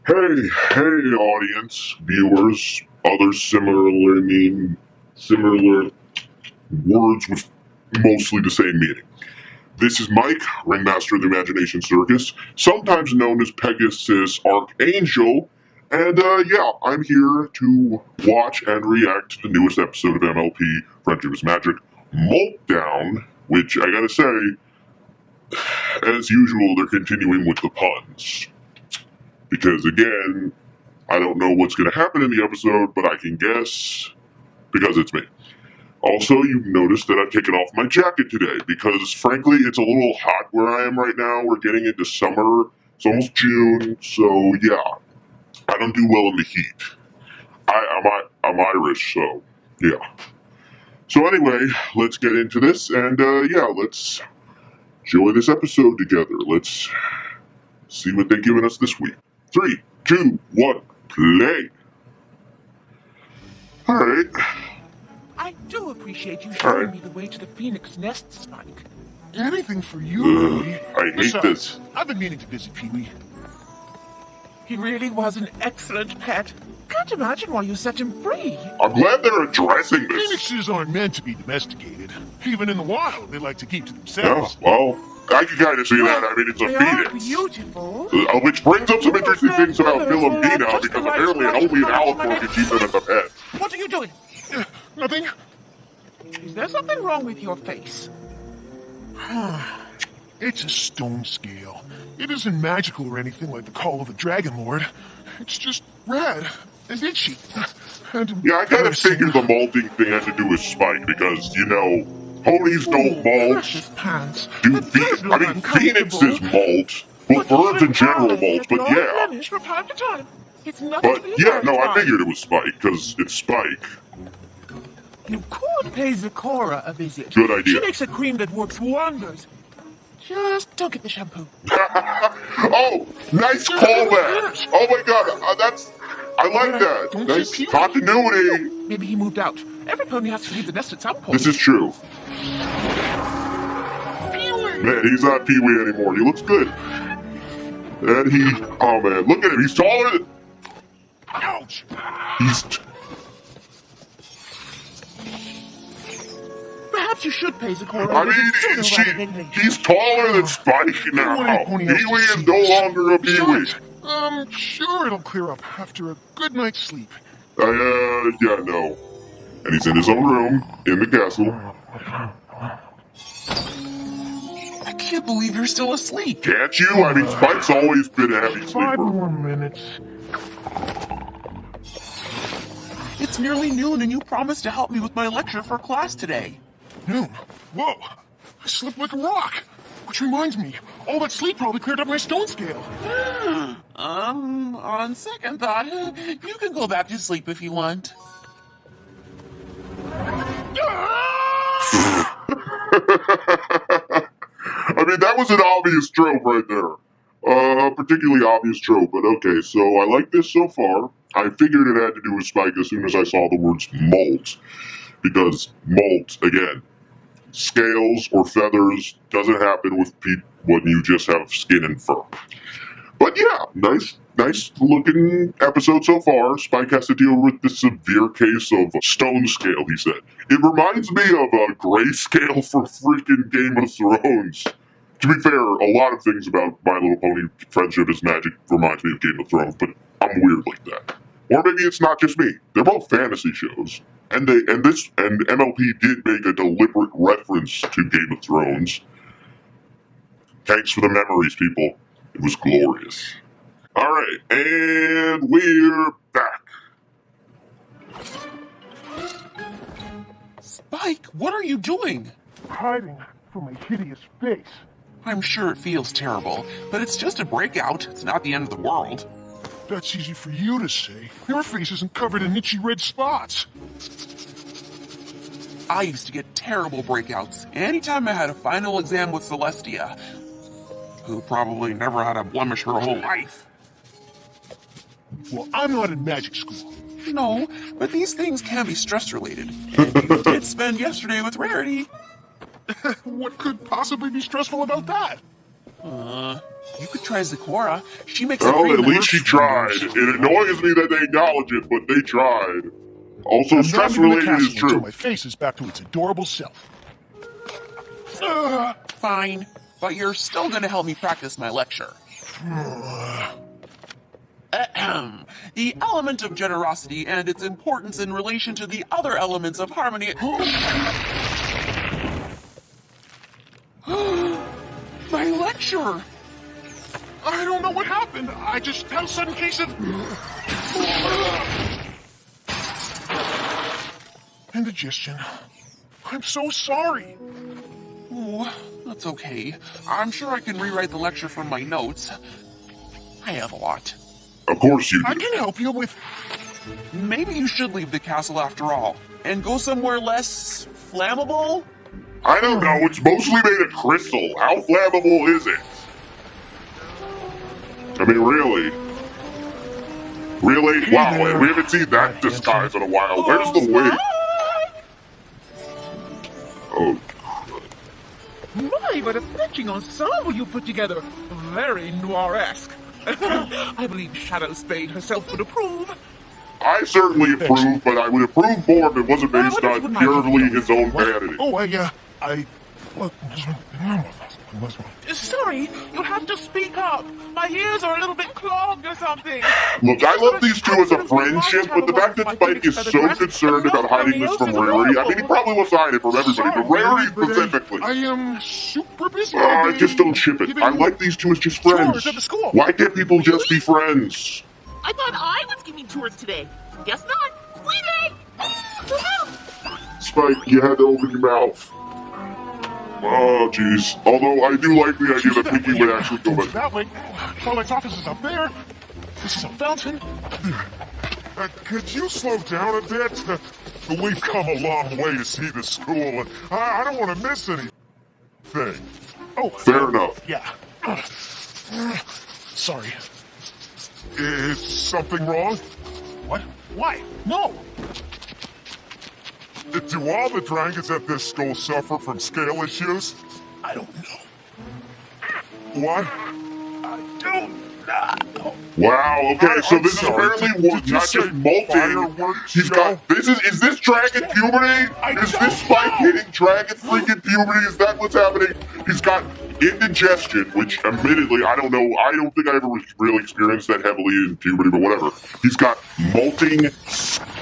Hey, audience, viewers, other similar words with mostly the same meaning. This is Mike, Ringmaster of the Imagination Circus, sometimes known as Pegasus Archangel, and yeah, I'm here to watch and react to the newest episode of MLP Friendship is Magic, Molt Down, which I gotta say, as usual, they're continuing with the puns. Because again, I don't know what's going to happen in the episode, but I can guess because it's me. Also, you've noticed that I've taken off my jacket today because, frankly, it's a little hot where I am right now. We're getting into summer. It's almost June, so yeah, I don't do well in the heat. I'm Irish, so yeah. So anyway, let's get into this, and yeah, let's enjoy this episode together. Let's see what they've given us this week. 3, 2, 1, play. Alright. I do appreciate you showing me the way to the Phoenix Nest, Spike. Anything for you, Pee-wee. I hate this. I've been meaning to visit Pee-wee. He really was an excellent pet. Can't imagine why you set him free. I'm glad they're addressing this. Phoenixes aren't meant to be domesticated. Even in the wild, they like to keep to Yeah, themselves. well, I can kind of see that. I mean, it's a They are phoenix. beautiful. Which brings up some interesting things about Philomena, because apparently only an Alicorn can keep them as a pet. What are you doing? Nothing? Is there something wrong with your face? It's a stone scale. It isn't magical or anything like the Call of the Dragon Lord. It's just red and itchy. And Yeah, I kind of figured the molting thing had to do with Spike, because, you know, ponies don't molt. Precious pants. Phoenixes molt. Well, birds in general molt, but yeah. From time to time. It's nothing But to be yeah, no, I embarrassed by. figured it was Spike, because it's Spike. You could pay Zecora a visit. Good idea. She makes a cream that works wonders. Just don't get the shampoo. Oh, nice callback. Oh my god, I like that. Nice continuity. Maybe he moved out. Every pony has to leave the nest at some point. This is true. Pee-wee! Man, he's not Pee-wee anymore. He looks good. And oh man, look at him. He's taller than... Ouch! Perhaps you should pay Zecora. I mean, he's taller than Spike now. Pee-wee is no longer a Pee-wee. Sure it'll clear up after a good night's sleep. Yeah, no. And he's in his own room, in the castle. I can't believe you're still asleep. Can't you? I mean, Spike's always been a heavy 5 sleeper. more minutes. It's nearly noon and you promised to help me with my lecture for class today. Noon? Whoa! I slept like a rock. Which reminds me, all that sleep probably cleared up my stone scale. On second thought, you can go back to sleep if you want. I mean, that was an obvious trope right there. Particularly obvious trope, but okay, so I like this so far. I figured it had to do with Spike as soon as I saw the words molt. Because molt, again, scales or feathers doesn't happen with when you just have skin and fur. But yeah, nice looking episode so far. Spike has to deal with the severe case of stone scale, he said. It reminds me of a grayscale for freaking Game of Thrones. To be fair, a lot of things about My Little Pony Friendship is Magic reminds me of Game of Thrones, but I'm weird like that. Or maybe it's not just me. They're both fantasy shows. And MLP did make a deliberate reference to Game of Thrones. Thanks for the memories, people. It was glorious. Alright, and we're back. Spike, what are you doing? Hiding from my hideous face. I'm sure it feels terrible, but it's just a breakout. It's not the end of the world. That's easy for you to say. Your face isn't covered in itchy red spots. I used to get terrible breakouts anytime I had a final exam with Celestia, who probably never had a blemish her whole life. Well, I'm not in magic school. No, but these things can be stress-related. And you did spend yesterday with Rarity. What could possibly be stressful about that? You could try Zecora. She makes a Well, pretty at least she tried. It annoys me that they acknowledge it, but they tried. Also, I'm stress not leaving the related is castle until true. my face is back to its adorable self. Fine, but you're still gonna help me practice my lecture. Ahem. The element of generosity and its importance in relation to the other elements of harmony. My lecture! I don't know what happened. I just had a sudden case of indigestion. I'm so sorry. Oh, that's okay. I'm sure I can rewrite the lecture from my notes. I have a lot. Of course you I do. can help you with... Maybe you should leave the castle after all, and go somewhere less flammable? I don't know, it's mostly made of crystal. How flammable is it? I mean, really? Really? Wow, we haven't seen that disguise in a while. Where's the wig? Oh, My, what a fetching ensemble you put together. Very noir-esque. I believe Shadow Spade herself would approve. I certainly approve, but I would approve more if it wasn't based on purely his own vanity. Oh, Look, Sorry, you'll have to speak up. My ears are a little bit clogged or something. Look, I love these two as a friendship, but the fact that Spike is so concerned about hiding this from Rarity, I mean, he probably wants to hide it from everybody, but Rarity specifically. I am super busy. I just don't ship it. I like these two as just friends. Chores at the school. Why can't people just be friends? I thought I was giving tours today. Guess not. Sweetie! Spike, you had to open your mouth. Oh, jeez. Although I do like the idea that Pinky would actually go back. That way. Twilight's office is up there. This is a fountain. Could you slow down a bit? We've come a long way to see the school, and I don't want to miss anything. Oh, Fair enough. yeah. Sorry. Is something wrong? What? Why? No. Do all the dragons at this school suffer from scale issues? I don't know. What? I don't know. Wow, okay, I'm so this is sorry, apparently did you not say just molting. fireworks He's got, is this dragon puberty? Is this Spike hitting dragon freaking puberty? Is that what's happening? He's got indigestion, which admittedly, I don't know, I don't think I ever really experienced that heavily in puberty, but whatever. He's got molting,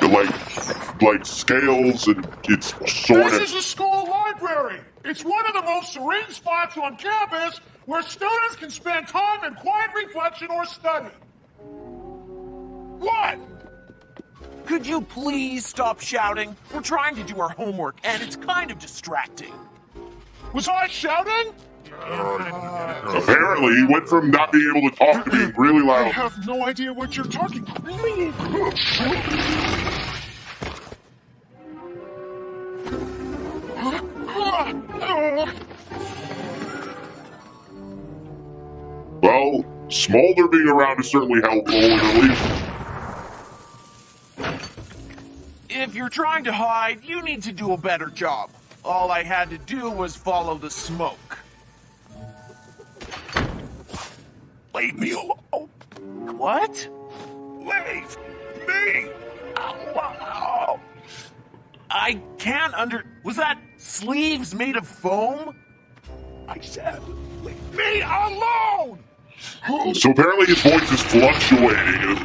like scales, and it's sort This of... is the school library. It's one of the most serene spots on campus where students can spend time in quiet reflection or study. What? Could you please stop shouting? We're trying to do our homework, and it's kind of distracting. Was I shouting? Apparently, he went from not being able to talk to being really I loud. have no idea what you're talking about. Well, Smolder being around is certainly helpful, at least. If you're trying to hide, you need to do a better job. All I had to do was follow the smoke. Leave me alone. What? Leave me alone. I can't Was that sleeves made of foam? I said, leave me alone. So apparently his voice is fluctuating,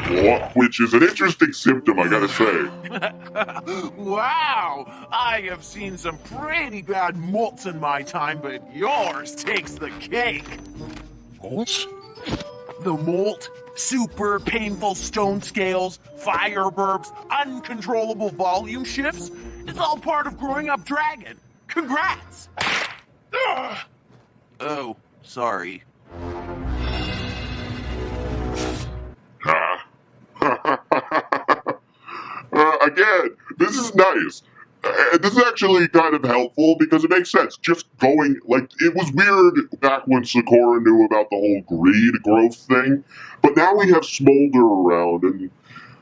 which is an interesting symptom, I gotta say. Wow! I have seen some pretty bad molts in my time, but yours takes the cake. Molts? The molt, super painful stone scales, fire burps, uncontrollable volume shifts. It's all part of growing up dragon. Congrats! Oh, sorry. Again, this is nice. This is actually kind of helpful because it makes sense. Just going, it was weird back when Sakura knew about the whole greed growth thing, but now we have Smolder around, and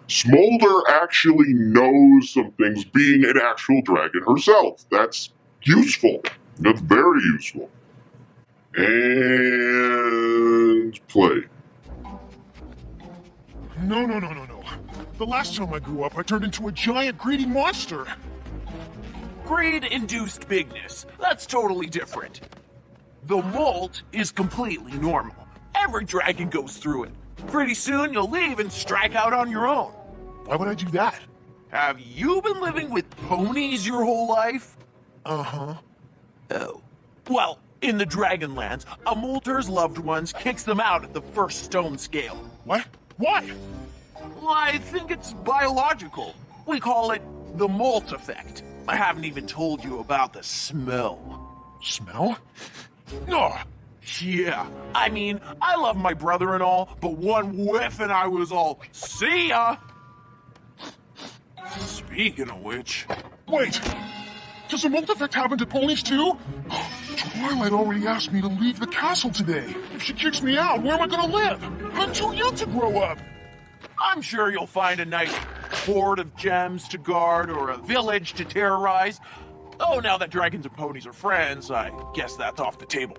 Smolder actually knows some things, being an actual dragon herself. That's useful. That's very useful. And play. No. The last time I grew up, I turned into a giant greedy monster. Greed-induced bigness. That's totally different. The molt is completely normal. Every dragon goes through it. Pretty soon you'll leave and strike out on your own. Why would I do that? Have you been living with ponies your whole life? Uh-huh. Oh. Well, in the Dragonlands, a molter's loved ones kicks them out at the first stone scale. What? Why? Well, I think it's biological. We call it the molt effect. I haven't even told you about the smell. Smell? No. Yeah, I mean, I love my brother and all, but one whiff and I was all, see ya! Speaking of which... Wait! Does the molt effect happen to ponies too? Twilight already asked me to leave the castle today. If she kicks me out, where am I gonna live? I'm too young to grow up. I'm sure you'll find a nice hoard of gems to guard or a village to terrorize. Oh, now that dragons and ponies are friends, I guess that's off the table.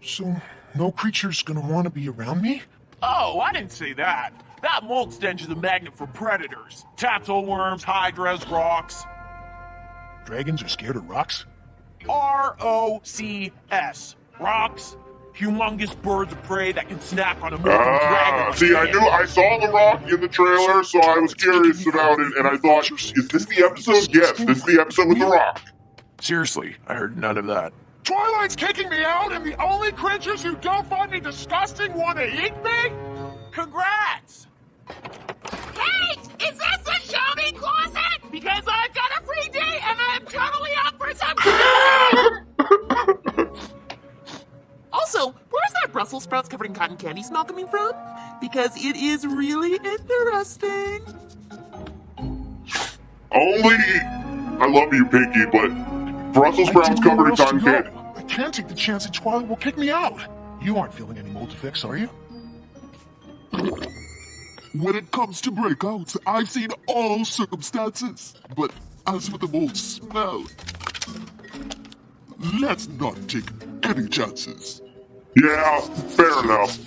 So, no creature's gonna want to be around me? Oh, I didn't say that. That molt stench is a magnet for predators. Tassel worms, hydras, rocks. Dragons are scared of rocks? R-O-C-S. Rocks. Humongous birds of prey that can snap on a moving dragon. See, I saw the rock in the trailer, so I was curious about it, and I thought, is this the episode? Yes, this is the episode with the rock. Seriously, I heard none of that. Twilight's kicking me out, and the only creatures who don't find me disgusting want to eat me? Congrats! Hey, is this the show me closet? Because I've got a free day and I'm totally up for some. Also, where's that Brussels sprouts covered in cotton candy smell coming from? Because it is really interesting. Only, I love you, Pinky, but Brussels sprouts covered in cotton candy. I can't take the chance that Twilight will kick me out. You aren't feeling any molt effects, are you? When it comes to breakouts, I've seen all circumstances. But as for the mold smell, let's not take any chances. Yeah, fair enough.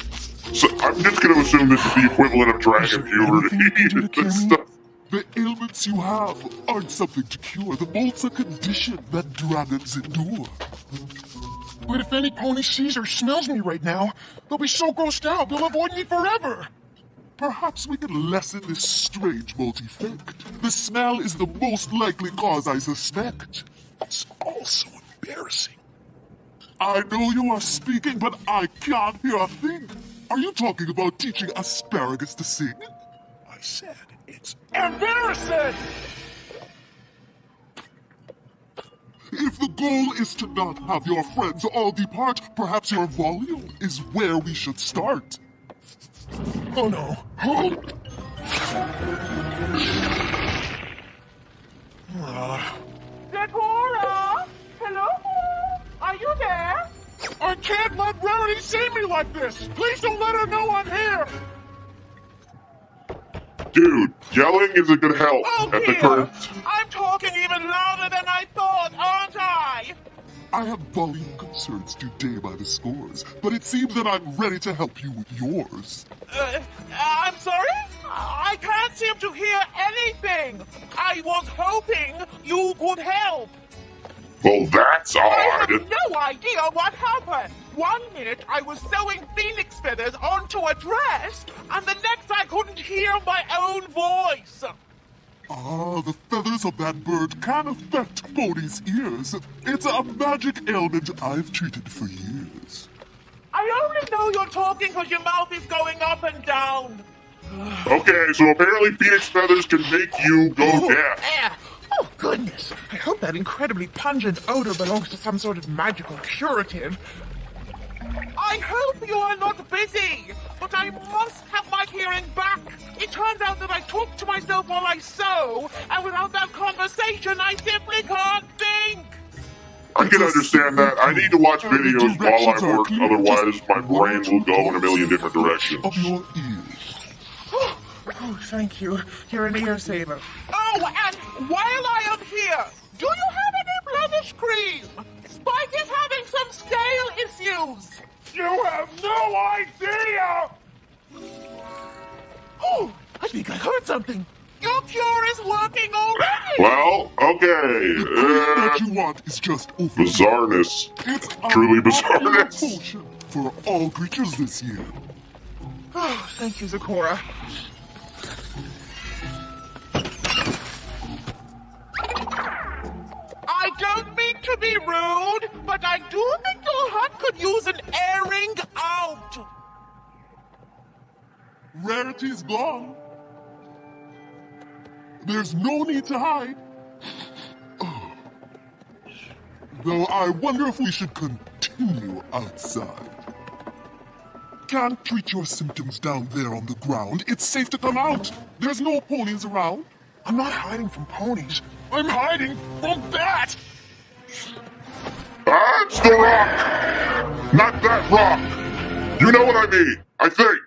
So I'm just going to assume this is the equivalent of dragon puberty. This stuff. The ailments you have aren't something to cure. The mold's a condition that dragons endure. But if any pony sees or smells me right now, they'll be so grossed out they'll avoid me forever. Perhaps we can lessen this strange mold effect. The smell is the most likely cause, I suspect. It's all so embarrassing. I know you are speaking, but I can't hear a thing. Are you talking about teaching asparagus to sing? I said it's embarrassing! If the goal is to not have your friends all depart, perhaps your volume is where we should start. Oh no. Deborah! Hello? Are you there? I can't let Rarity see me like this! Please don't let her know I'm here! Dude, yelling isn't going to help Oh, at the dear. current. I'm talking even louder than I thought, aren't I? I have volume concerns today by the scores, but it seems that I'm ready to help you with yours. I'm sorry? I can't seem to hear anything. I was hoping you could help. Well, that's I odd. have no idea what happened. 1 minute I was sewing phoenix feathers onto a dress, and the next I couldn't hear my own voice. Ah, the feathers of that bird can affect ponies' ears. It's a magic ailment I've treated for years. I only know you're talking because your mouth is going up and down. Okay, so apparently Phoenix feathers can make you go deaf. Oh, goodness. I hope that incredibly pungent odor belongs to some sort of magical curative. I hope you are not busy, but I must have my hearing back. It turns out that I talk to myself while I sew, and without that conversation, I simply can't think. I can understand that. I need to watch videos while I work, otherwise my brain will go in a million different directions. Of your ears. Oh, thank you. You're an ear saver. Oh, and while I am here, do you have any blemish cream? Spike is having some scale issues. scales! You have no idea! Oh, I think I heard something. Your cure is working already! Well, okay. What you want is just over. Bizarreness. It's Truly a popular bizarreness. potion for all creatures this year. Oh, thank you, Zakora. I don't mean to be rude, but I do think your hut could use an airing out. Rarity's gone. There's no need to hide. Oh. Though I wonder if we should continue outside. Can't treat your symptoms down there on the ground. It's safe to come out. There's no ponies around. I'm not hiding from ponies. I'm hiding from that! That's the rock! Not that rock! You know what I mean, I think.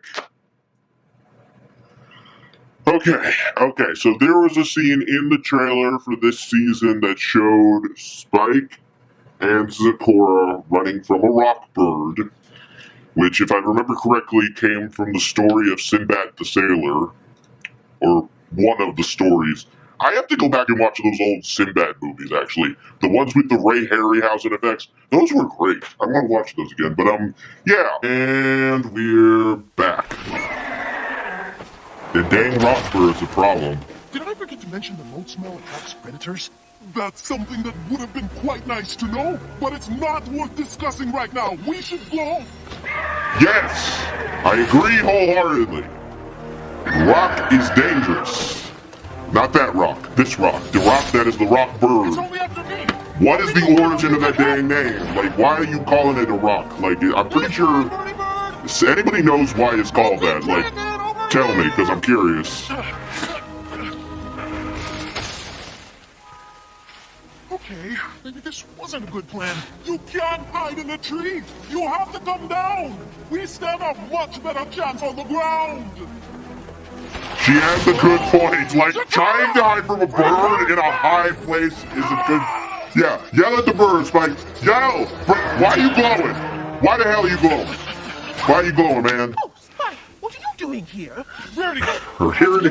Okay, so there was a scene in the trailer for this season that showed Spike and Zakora running from a rock bird, which, if I remember correctly, came from the story of Sinbad the Sailor, or one of the stories. I have to go back and watch those old Sinbad movies, actually. The ones with the Ray Harryhausen effects. Those were great. I want to watch those again, but, yeah. And we're back. The dang rock bird's a problem. Did I forget to mention the Molt smell attracts predators? That's something that would have been quite nice to know, but it's not worth discussing right now. We should go. Yes! I agree wholeheartedly. Rock is dangerous. Not that rock. This rock. The rock that is the rock bird. It's only after me. What is the origin of that dang name? Like, why are you calling it a rock? Like, I'm pretty sure anybody knows why it's called that. Like, tell me, because I'm curious. Okay, maybe this wasn't a good plan. You can't hide in a tree. You have to come down. We stand a much better chance on the ground. She has a good point. Like, trying to hide from a bird in a high place is a good... Yeah, yell at the bird, Spike. Yell! Why are you glowing? Why the hell are you glowing? Why are you glowing, man? Oh, Spike, what are you doing here? Rarity, Rarity,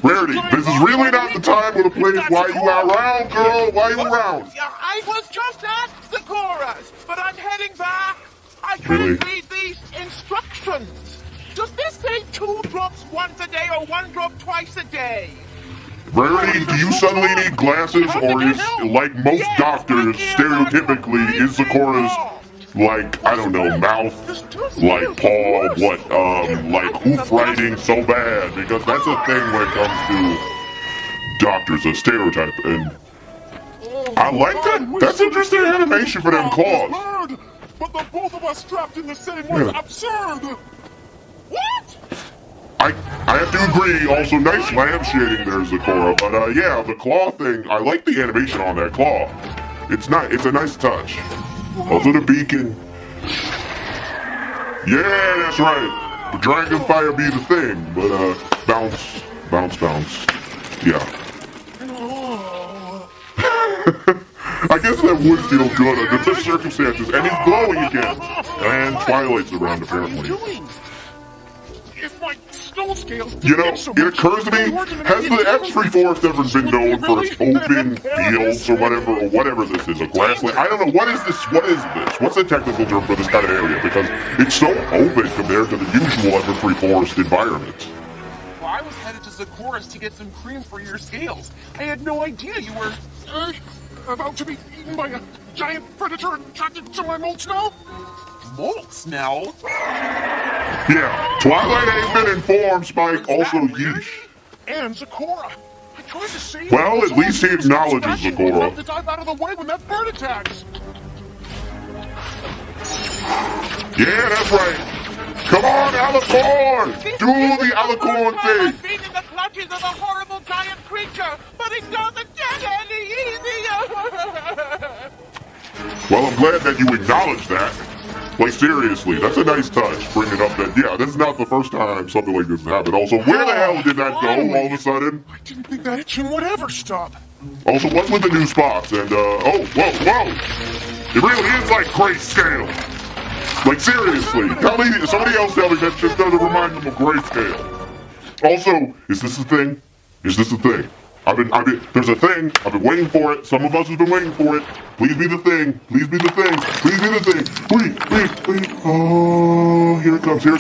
Rarity, this is really not the time or the place. Why you around, girl? Why you around? I was just at Zakora's, but I'm heading back. I can't Really? read these instructions. Does this say 2 drops once a day or 1 drop twice a day? Rarity, do you suddenly need glasses, or is, like most doctors, stereotypically, is Zakora's, like, I don't know, mouth, like, paw, like, hoof writing so bad? Because that's a thing when it comes to doctors, a stereotype, and I like that. That's interesting animation for them claws. But the both of us trapped in the same was absurd. What? I have to agree, also nice lampshading there, Zakora, but yeah, the claw thing, I like the animation on that claw. It's a nice touch. Also the beacon. Yeah, that's right. The dragon fire be the thing, but bounce, bounce, bounce. Yeah. I guess that would feel good under the circumstances, and he's glowing again. And Twilight's around, apparently. If my stone scales You know, it occurs to me, has the F3 Forest ever been known for its open fields or whatever this is, a grassland? I don't know, what is this? What's the technical term for this kind of area? Because it's so open compared to the usual F3 Forest environment. Well, I was headed to Zakora's to get some cream for your scales. I had no idea you were... about to be eaten by a giant predator attracted to my Molt smell? Molt smell? Yeah, Twilight ain't been informed, Spike. Also, yeesh. And Zakora. I tried to save Well, him. at least he acknowledges Zakora. To dive out of the way when that bird attacks. Yeah, that's right. Come on, Alicorn! Do the Alicorn thing! I've been in the clutches of a horrible giant creature, but it doesn't get any easier. Well, I'm glad that you acknowledge that. Like, seriously, that's a nice touch, bringing up that, yeah, this is not the first time something like this has happened. Also, where the hell did that go all of a sudden? I didn't think that itching would ever stop. Also, what's with the new spots? And, oh, whoa! It really is like grayscale! Like, seriously, somebody else tell me that just doesn't remind them of Grayscale. Also, is this a thing? Is this a thing? There's a thing. I've been waiting for it. Some of us have been waiting for it. Please be the thing. Please be the thing. Please be the thing. Wait. Oh, here it comes. And...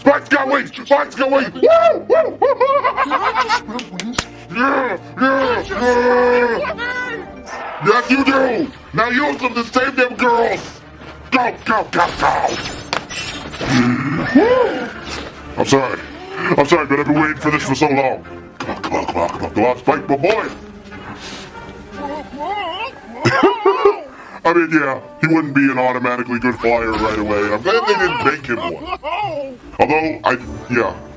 Spike's got wings! Spike's got wings! Woo! Yeah! Yes, you do! Now use them to save them girls! Go! I'm sorry, but I've been waiting for this for so long. Come on, Spike, my boy! I mean, yeah, he wouldn't be an automatically good flyer right away. I'm glad they didn't make him one. Although,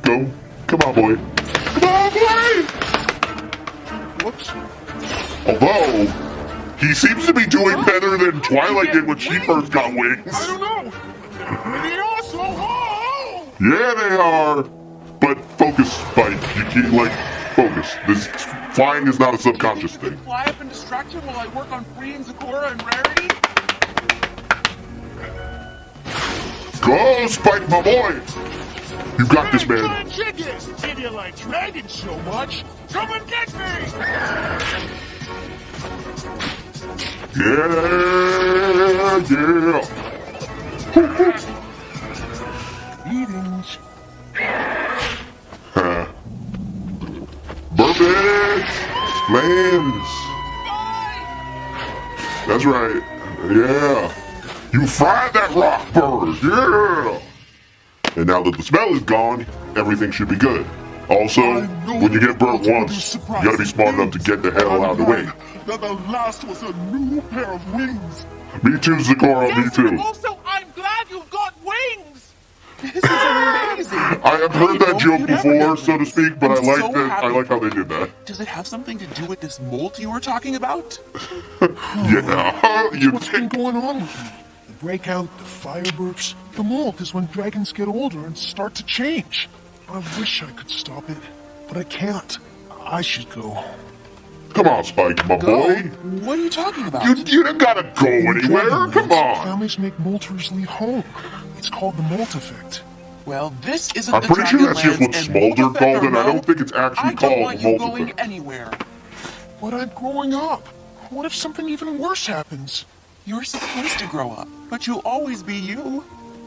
go. Come on, boy. Whoops. Although, he seems to be doing better than Twilight did when she first got wings. I don't know. They are so high. Yeah, they are. But focus, Spike. You can't, focus. This flying is not a subconscious thing. Fly up and distract him while I work on freeing Zakora and Rarity? Go, Spike, my boy! You got this, man. Chicken! If you like dragons so much, come and get me! Yeah! Greetings. Burbage! Flames! That's right. Yeah. You fried that rock bird. Yeah. And now that the smell is gone, everything should be good. Also, when you get burnt once, you gotta be smart enough to get the hell out of the way. That the last was a new pair of wings. Me too, Zakora, me too. Also, I'm glad you've got wings! This is amazing. I have heard that joke before, so to speak, but I like how they did that. Does it have something to do with this molt you were talking about? Yeah, What's been going on with me? The breakout, the fire burps. The molt is when dragons get older and start to change. I wish I could stop it, but I can't. I should go. Come on, Spike, my boy. What are you talking about? You don't gotta go anywhere. Come on. Families make molters leave home. It's called the molt effect. Well, this isn't I'm the pretty sure that's just what Dragonlance, and Smolder Molt called Effect it. or I don't no, think it's actually I called don't want the you Molt going Effect. anywhere. But I'm growing up. What if something even worse happens? You're supposed to grow up, but you'll always be you.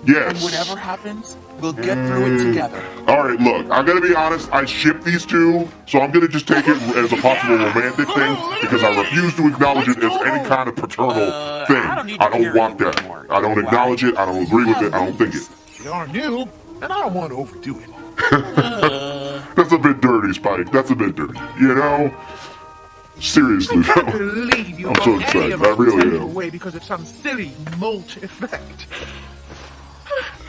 Yes. And whatever happens, we'll get through it together. Alright, look, I'm gonna be honest, I ship these two, so I'm gonna just take it as a possible romantic thing, because I refuse to acknowledge it as any kind of paternal thing. I don't want that. I don't acknowledge it, I don't agree with it, I don't think it. They are new, and I don't want to overdo it. That's a bit dirty, Spike, that's a bit dirty. You know? Seriously, I can't though. believe you I'm got so any excited, of I us really sent am. away because of some silly molt effect.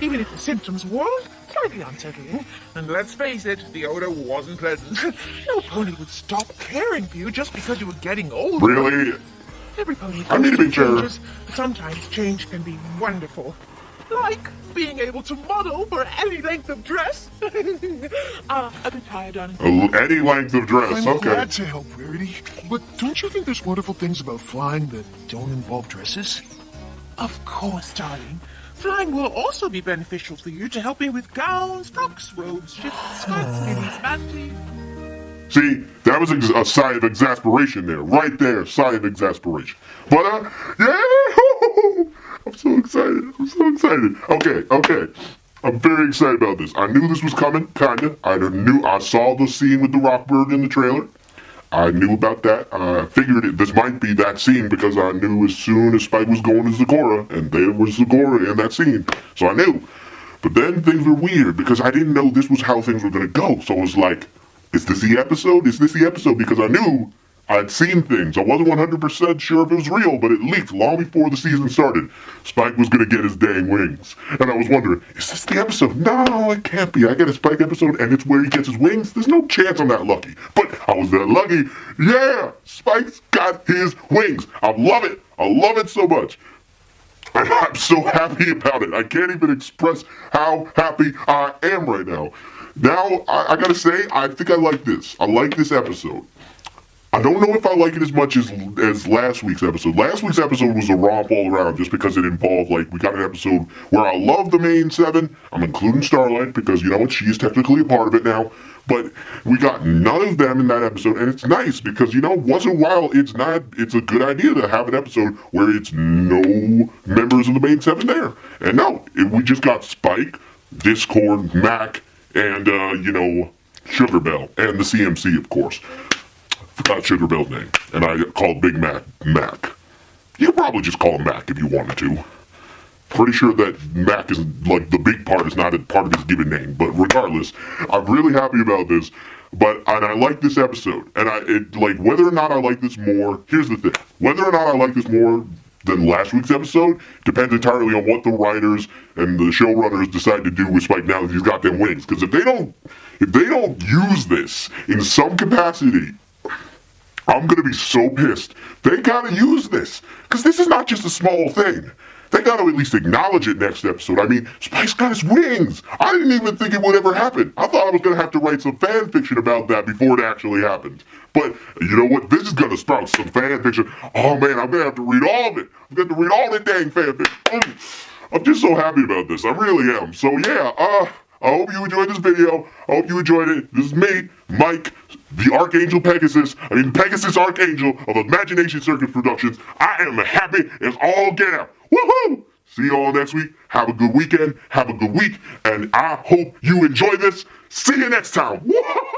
Even if the symptoms were slightly unsettling, and let's face it, the odor wasn't pleasant. No pony would stop caring for you just because you were getting older. Really? Every pony I need to be goes through fair. changes. Sometimes change can be wonderful. Like being able to model for any length of dress. I've been tired, darling. Any length of dress, I'm okay. glad to help, Rarity. But don't you think there's wonderful things about flying that don't involve dresses? Of course, darling. Flying will also be beneficial for you to help me with gowns, frocks, robes, shifts, skirts, minis, manties. See, that was a sigh of exasperation there. Right there, sigh of exasperation. But, yeah! I'm so excited. Okay. I'm very excited about this. I knew this was coming, kinda. I saw the scene with the Rockbird in the trailer. I knew about that. I figured this might be that scene because I knew as soon as Spike was going to Zakora, and there was Zakora in that scene. So I knew. But then things were weird because I didn't know this was how things were going to go. So it was like, is this the episode? Is this the episode? Because I knew I'd seen things. I wasn't 100% sure if it was real, but it leaked long before the season started. Spike was going to get his dang wings. And I was wondering, is this the episode? No, it can't be. I get a Spike episode and it's where he gets his wings? There's no chance I'm that lucky. But I was that lucky. Yeah, Spike's got his wings. I love it. I love it so much. And I'm so happy about it. I can't even express how happy I am right now. Now, I gotta say, I think I like this. I like this episode. I don't know if I like it as much as last week's episode. Last week's episode was a romp all around just because it involved, like, we got an episode where I love the main seven. I'm including Starlight because, you know what, she is technically a part of it now. But we got none of them in that episode, and it's nice because, you know, once in a while, it's a good idea to have an episode where it's no members of the main seven there. And no, we just got Spike, Discord, Mac, and, you know, Sugar Bell, and the CMC, of course. Forgot Sugar Bell's name, and I called Big Mac Mac. You could probably just call him Mac if you wanted to. Pretty sure that Mac is, like, the big part is not a part of his given name, but regardless, I'm really happy about this. And I like this episode, and like, whether or not I like this more, here's the thing. Whether or not I like this more than last week's episode depends entirely on what the writers and the showrunners decide to do with Spike now that he's got them wings. Because if they don't use this in some capacity, I'm gonna be so pissed. They gotta use this, because this is not just a small thing. They gotta at least acknowledge it next episode. I mean, Spike's got his wings. I didn't even think it would ever happen. I thought I was gonna have to write some fan fiction about that before it actually happened. But you know what? This is gonna sprout some fan fiction. Oh man, I'm gonna have to read all of it. I'm gonna have to read all the dang fan fiction. I'm just so happy about this. I really am. So yeah, I hope you enjoyed this video. I hope you enjoyed it. This is me, Mike, the Archangel Pegasus. Pegasus Archangel of Imagination Circus Productions. I am happy as all get out. Woohoo! See you all next week. Have a good weekend. Have a good week. And I hope you enjoy this. See you next time. Woohoo!